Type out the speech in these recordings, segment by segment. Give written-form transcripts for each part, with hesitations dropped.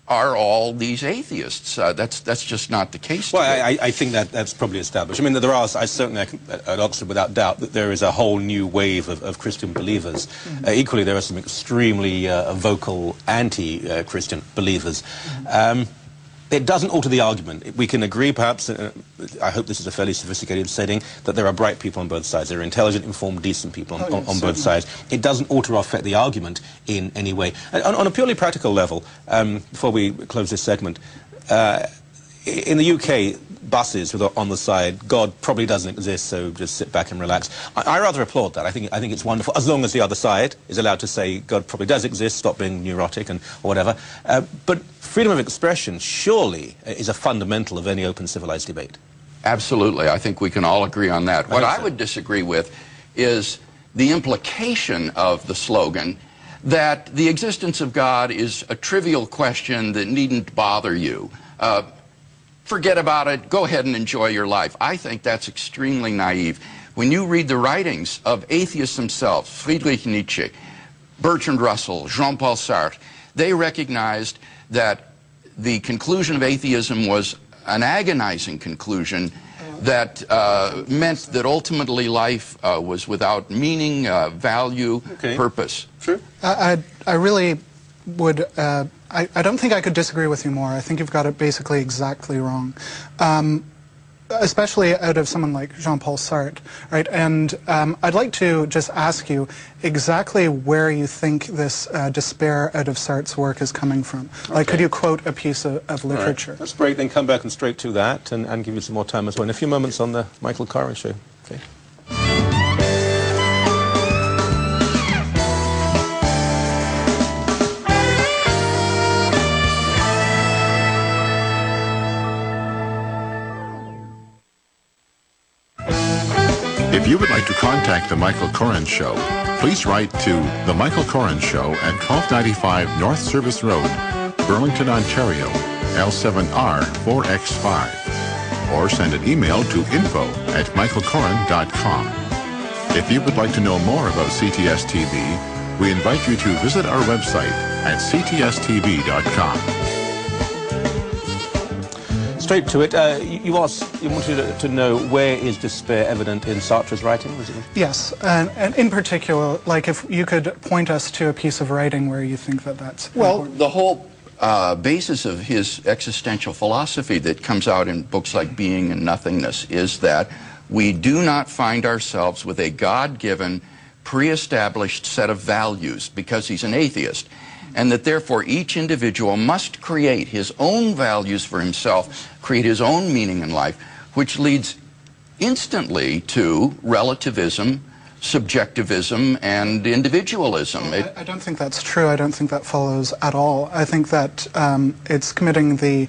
are all these atheists. That's just not the case. Well, I think that's probably established. I mean, there are, certainly at Oxford, without doubt, that there is a whole new wave of Christian believers. Equally, there are some extremely vocal anti-Christian believers. It doesn't alter the argument. We can agree, perhaps, I hope this is a fairly sophisticated setting, that there are bright people on both sides. There are intelligent, informed, decent people on both sides. It doesn't alter or affect the argument in any way. On a purely practical level, before we close this segment, in the UK, buses with on the side, God probably doesn't exist, so just sit back and relax. I rather applaud that. I think it's wonderful, as long as the other side is allowed to say God probably does exist, stop being neurotic and or whatever. But freedom of expression surely is a fundamental of any open civilized debate. Absolutely. I think we can all agree on that. What I would disagree with is the implication of the slogan that the existence of God is a trivial question that needn't bother you. Forget about it, go ahead and enjoy your life. I think that's extremely naive. When you read the writings of atheists themselves, Friedrich Nietzsche, Bertrand Russell, Jean-Paul Sartre, they recognized that the conclusion of atheism was an agonizing conclusion that meant that ultimately life was without meaning, value, purpose. Sure. I really would... I don't think I could disagree with you more. I think you've got it basically exactly wrong. Especially out of someone like Jean-Paul Sartre, right? And I'd like to just ask you exactly where you think this despair out of Sartre's work is coming from. Like, could you quote a piece of literature? Right. Let's break, then come back and straight to that, and give you some more time as well. In a few moments on the Michael Coren Show. Okay. If you would like to contact The Michael Coren Show, please write to The Michael Coren Show at 1295 North Service Road, Burlington, Ontario, L7R4X5. Or send an email to info@michaelcoren.com. If you would like to know more about CTS TV, we invite you to visit our website at ctstv.com. Straight to it, you wanted to know where is despair evident in Sartre's writing, was it? Yes, and in particular, like if you could point us to a piece of writing where you think that's important. The whole basis of his existential philosophy that comes out in books like Being and Nothingness is that we do not find ourselves with a God-given, pre-established set of values because he's an atheist, and that therefore each individual must create his own values for himself, create his own meaning in life, which leads instantly to relativism, subjectivism, and individualism. I don't think that's true. I don't think that follows at all. I think that it's committing the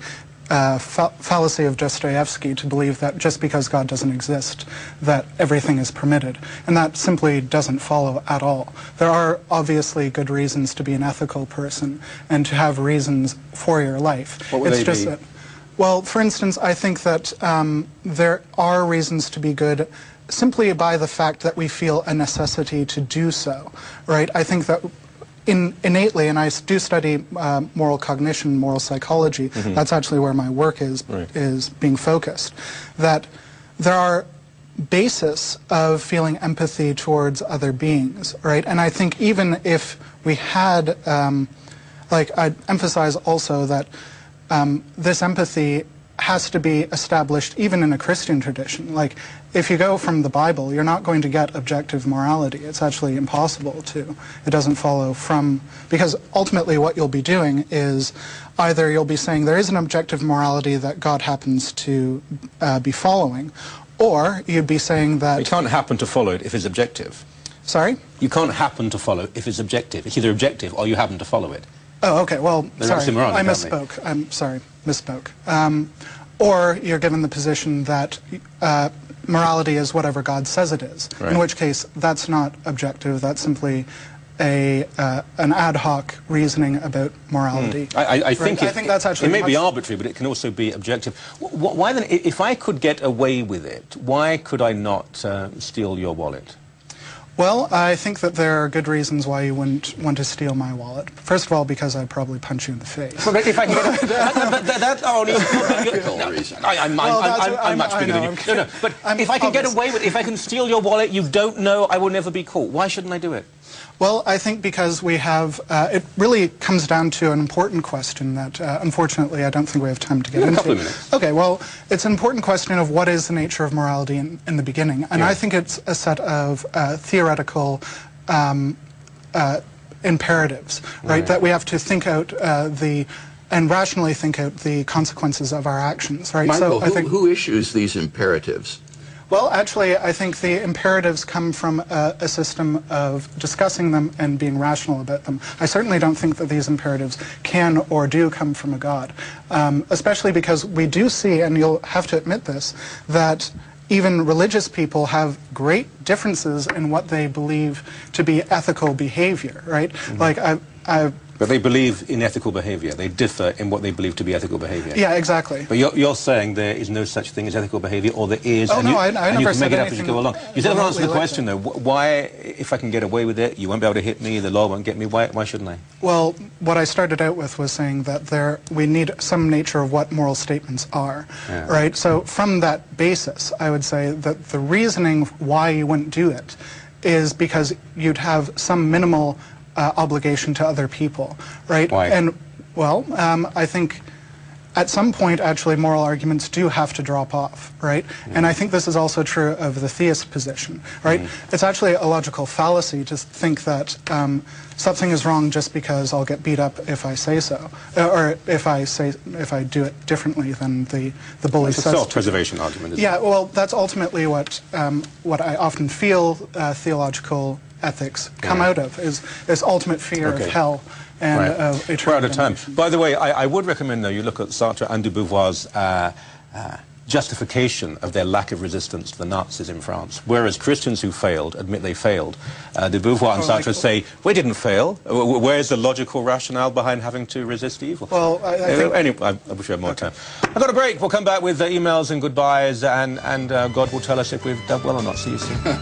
fallacy of Dostoevsky to believe that just because God doesn't exist, that everything is permitted. And that simply doesn't follow at all. There are obviously good reasons to be an ethical person and to have reasons for your life. What would they be? That, well, for instance, I think that there are reasons to be good simply by the fact that we feel a necessity to do so, right? I think that innately, and I do study moral cognition, moral psychology, that's actually where my work is being focused, that there are basis of feeling empathy towards other beings, right? And I think even if we had, like I'd emphasize also that this empathy has to be established even in a Christian tradition. Like, if you go from the Bible, you're not going to get objective morality. It's actually impossible to. It doesn't follow from, because ultimately what you'll be doing is either you'll be saying there is an objective morality that God happens to be following, or you'd be saying that... You can't happen to follow it if it's objective. Sorry? You can't happen to follow if it's objective. It's either objective or you happen to follow it. Oh, okay, well, sorry, I misspoke. I'm sorry, misspoke. Or you're given the position that morality is whatever God says it is, in which case that's not objective, that's simply an ad hoc reasoning about morality. I think that's actually... It may be arbitrary, but it can also be objective. Why then, if I could get away with it, why could I not steal your wallet? Well, I think that there are good reasons why you wouldn't want to steal my wallet. First of all, because I'd probably punch you in the face. Well, if I can get that's only Practical reason. I'm much bigger than you. No, but if I can get away with it, if I can steal your wallet, you don't know, I will never be caught. Why shouldn't I do it? Well, I think because we have, it really comes down to an important question that, unfortunately, I don't think we have time to get into. A couple of minutes. Okay, well, it's an important question of what is the nature of morality in the beginning. And I think it's a set of theoretical imperatives, right, that we have to think out and rationally think out the consequences of our actions, right? Michael, So I think who issues these imperatives? Well, actually, I think the imperatives come from a system of discussing them and being rational about them. I certainly don't think that these imperatives can or do come from a God, especially because we do see, and you'll have to admit this, that even religious people have great differences in what they believe to be ethical behavior, right? Like, But they believe in ethical behavior. They differ in what they believe to be ethical behavior. Yeah, exactly. But you're saying there is no such thing as ethical behavior, or there is, Oh, and no, you, I and you never can make said it up as you go along. You still haven't answered the question, though. Why, if I can get away with it, you won't be able to hit me, the law won't get me, why shouldn't I? Well, what I started out with was saying that we need some nature of what moral statements are, right? So from that basis, I would say that the reasoning why you wouldn't do it is because you'd have some minimal obligation to other people, right? Why? And, well, I think at some point, actually, moral arguments do have to drop off, right? And I think this is also true of the theist position, right? It's actually a logical fallacy to think that something is wrong just because I'll get beat up if I say so, or if I do it differently than the bully says. It's a self-preservation argument, isn't it? Yeah, well, that's ultimately what I often feel theological ethics come out of, is this ultimate fear of hell and of eternity. We're out of time. By the way, I would recommend, though, you look at Sartre and de Beauvoir's justification of their lack of resistance to the Nazis in France. Whereas Christians who failed admit they failed, de Beauvoir and Sartre say, we didn't fail. Where's the logical rationale behind having to resist evil? Well, I think... Anyway, I wish we had more time. I've got a break. We'll come back with emails and goodbyes, and God will tell us if we've done well or not. See you soon.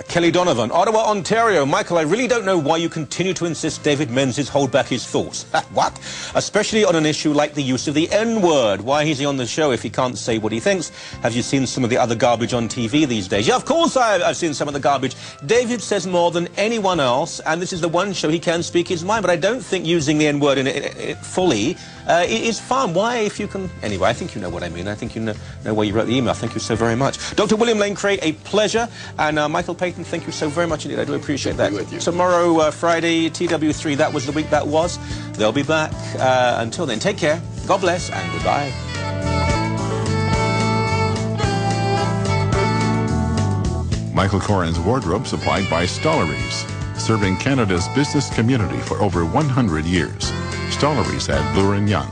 Kelly Donovan, Ottawa, Ontario. Michael, I really don't know why you continue to insist David Menzies hold back his thoughts. What? Especially on an issue like the use of the N-word. Why is he on the show if he can't say what he thinks? Have you seen some of the other garbage on TV these days? Yeah, of course I've seen some of the garbage. David says more than anyone else, and this is the one show he can speak his mind, but I don't think using the N-word in it fully is fun. Why, if you can... Anyway, I think you know what I mean. I think you know why you wrote the email. Thank you so very much. Dr. William Lane Craig, a pleasure. And Michael Payton, thank you so very much indeed. I do appreciate that. Tomorrow, Friday, TW3, that was the week that was. They'll be back. Until then, take care. God bless, and goodbye. Michael Coren's wardrobe supplied by Stollery's, serving Canada's business community for over 100 years. Stollery's at Bloor & Young.